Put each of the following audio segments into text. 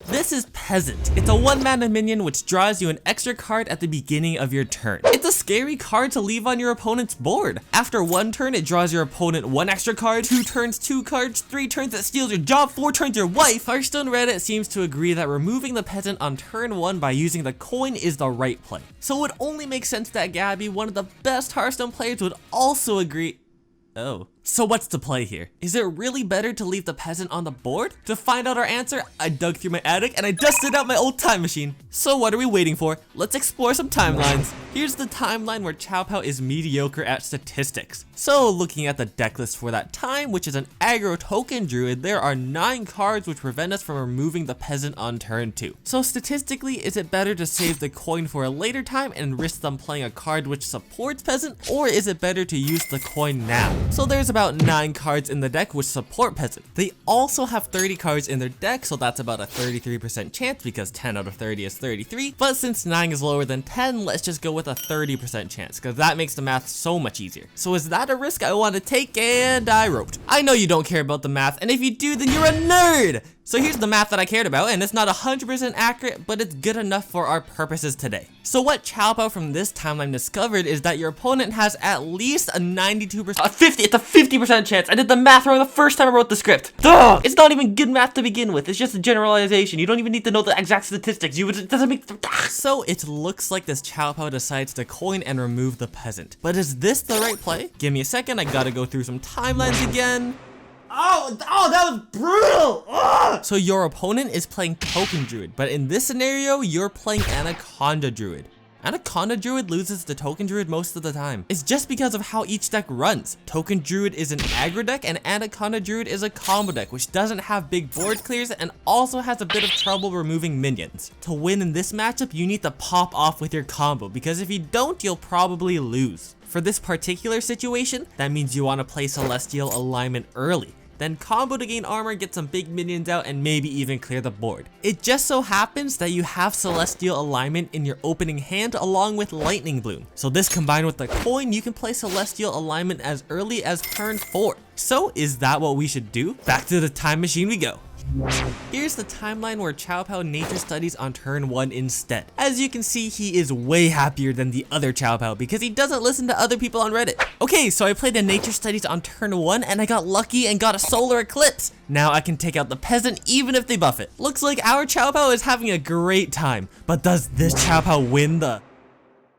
This is Peasant. It's a 1-mana minion which draws you an extra card at the beginning of your turn. It's a scary card to leave on your opponent's board. After 1 turn, it draws your opponent 1 extra card, 2 turns, 2 cards, 3 turns it steals your job, 4 turns your wife. Hearthstone Reddit seems to agree that removing the Peasant on turn 1 by using the coin is the right play. So it would only make sense that Gabby, one of the best Hearthstone players, would also agree. Oh. So what's the play here? Is it really better to leave the Peasant on the board? To find out our answer, I dug through my attic and I dusted out my old time machine. So what are we waiting for? Let's explore some timelines. Here's the timeline where Chow Pao is mediocre at statistics. So looking at the deck list for that time, which is an aggro token druid, there are 9 cards which prevent us from removing the Peasant on turn 2. So statistically, is it better to save the coin for a later time and risk them playing a card which supports Peasant? Or is it better to use the coin now? So there's about 9 cards in the deck which support Peasant. They also have 30 cards in their deck, so that's about a 33% chance because 10 out of 30 is 33. But since 9 is lower than 10, let's just go with a 30% chance because that makes the math so much easier. So is that a risk I want to take? And I roped. I know you don't care about the math, and if you do, then you're a nerd! So here's the math that I cared about, and it's not 100% accurate, but it's good enough for our purposes today. So what Chow Pao from this timeline discovered is that your opponent has at least a 92%, it's a 50% chance. I did the math wrong the first time I wrote the script. Duh! It's not even good math to begin with. It's just a generalization. You don't even need to know the exact statistics. It doesn't make. So it looks like this Chow Pao decides to coin and remove the Peasant. But is this the right play? Give me a second. I gotta go through some timelines again. Oh, that was brutal! Ugh! So your opponent is playing Token Druid, but in this scenario, you're playing Anaconda Druid. Anaconda Druid loses to Token Druid most of the time. It's just because of how each deck runs. Token Druid is an aggro deck and Anaconda Druid is a combo deck which doesn't have big board clears and also has a bit of trouble removing minions. To win in this matchup, you need to pop off with your combo because if you don't, you'll probably lose. For this particular situation, that means you want to play Celestial Alignment early. Then combo to gain armor, get some big minions out, and maybe even clear the board. It just so happens that you have Celestial Alignment in your opening hand along with Lightning Bloom. So this combined with the coin, you can play Celestial Alignment as early as turn 4. So is that what we should do? Back to the time machine we go. Here's the timeline where Chow Pao nature studies on turn 1 instead. As you can see, he is way happier than the other Chow Pao because he doesn't listen to other people on Reddit. Okay, so I played a nature studies on turn 1 and I got lucky and got a solar eclipse. Now I can take out the Peasant even if they buff it. Looks like our Chow Pao is having a great time, but does this Chow Pao win the...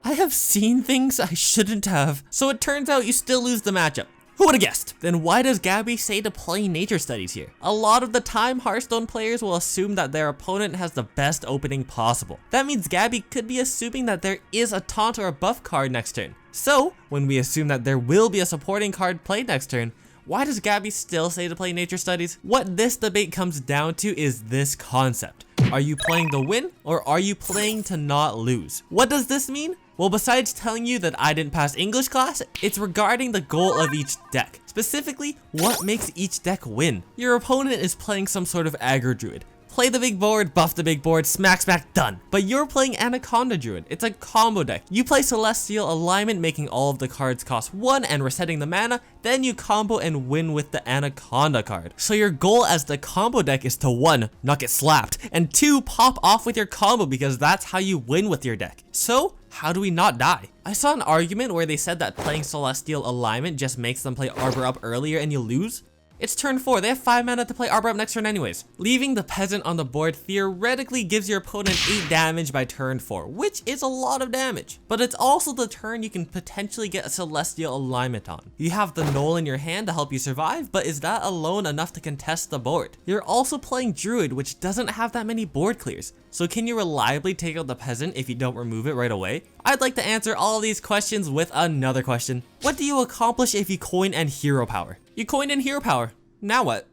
I have seen things I shouldn't have. So it turns out you still lose the matchup. Who would have guessed? Then why does Gabby say to play nature studies here? A lot of the time, Hearthstone players will assume that their opponent has the best opening possible. That means Gabby could be assuming that there is a taunt or a buff card next turn. So, when we assume that there will be a supporting card played next turn, why does Gabby still say to play nature studies? What this debate comes down to is this concept. Are you playing to win or are you playing to not lose? What does this mean? Well, besides telling you that I didn't pass English class, it's regarding the goal of each deck. Specifically, what makes each deck win? Your opponent is playing some sort of aggro druid. Play the big board, buff the big board, smack, smack, done. But you're playing Anaconda Druid. It's a combo deck. You play Celestial Alignment, making all of the cards cost 1 and resetting the mana, then you combo and win with the Anaconda card. So your goal as the combo deck is to 1, not get slapped, and 2, pop off with your combo because that's how you win with your deck. So, how do we not die? I saw an argument where they said that playing Celestial Alignment just makes them play Arbor up earlier and you lose. It's turn 4, they have 5 mana to play Arbor up next turn anyways. Leaving the Peasant on the board theoretically gives your opponent 8 damage by turn 4, which is a lot of damage. But it's also the turn you can potentially get a Celestial Alignment on. You have the Knoll in your hand to help you survive, but is that alone enough to contest the board? You're also playing Druid, which doesn't have that many board clears. So can you reliably take out the Peasant if you don't remove it right away? I'd like to answer all of these questions with another question. What do you accomplish if you coin and hero power? You coin and hero power. Now what?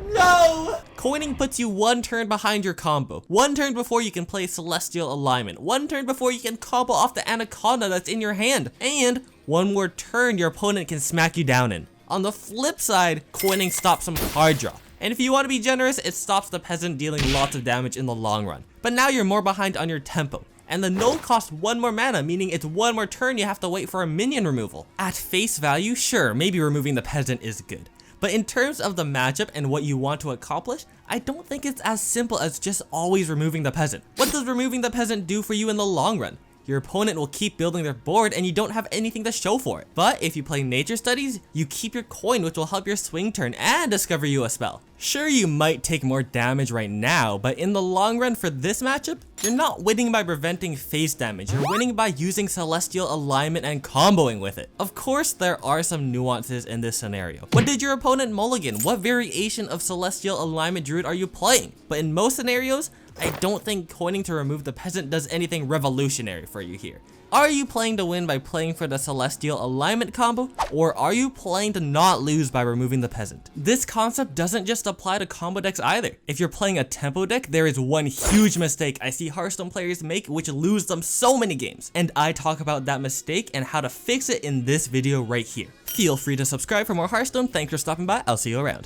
No! Coining puts you 1 turn behind your combo. 1 turn before you can play Celestial Alignment. 1 turn before you can combo off the Anaconda that's in your hand. And 1 more turn your opponent can smack you down in. On the flip side, coining stops some card draw. And if you want to be generous, it stops the Peasant dealing lots of damage in the long run. But now you're more behind on your tempo. And the Knoll costs 1 more mana, meaning it's 1 more turn you have to wait for a minion removal. At face value, sure, maybe removing the Peasant is good. But in terms of the matchup and what you want to accomplish, I don't think it's as simple as just always removing the peasant. What does removing the peasant do for you in the long run? Your opponent will keep building their board and you don't have anything to show for it. But if you play nature studies, you keep your coin, which will help your swing turn and discover you a spell. Sure, you might take more damage right now, but in the long run for this matchup, you're not winning by preventing face damage, you're winning by using celestial alignment and comboing with it. Of course, there are some nuances in this scenario. What did your opponent mulligan? What variation of celestial alignment druid are you playing? But in most scenarios, I don't think coining to remove the peasant does anything revolutionary for you here. Are you playing to win by playing for the celestial alignment combo, or are you playing to not lose by removing the peasant? This concept doesn't just apply to combo decks either. If you're playing a tempo deck, there is one huge mistake I see Hearthstone players make which lose them so many games, and I talk about that mistake and how to fix it in this video right here. Feel free to subscribe for more Hearthstone. Thanks for stopping by. I'll see you around.